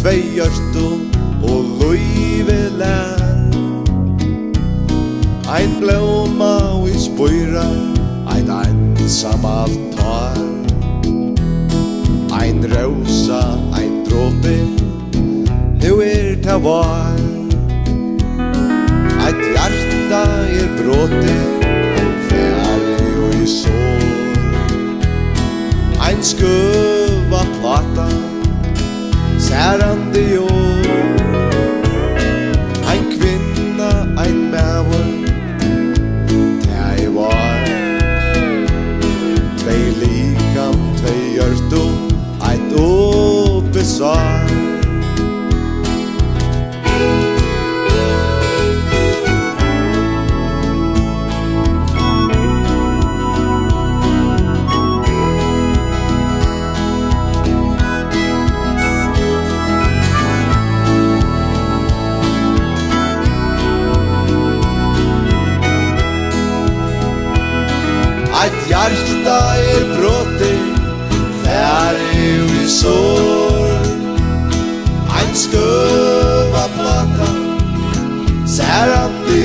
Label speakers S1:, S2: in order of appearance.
S1: tvei hjørtu og løyve lær. Ein blóma og i spøyra, ein einsam altar. Ein rosa, ein dråpe, nu ta var. Eit hjarta bråte, fære og i sår. Ein skøva plata, særande år. Ein kvinna, ein mæver, tæi var. Tvei likam, tvei hjørtu, eit oppe sår. Eit hjarta bråte, fære og i sår. Ein skøva plata, særande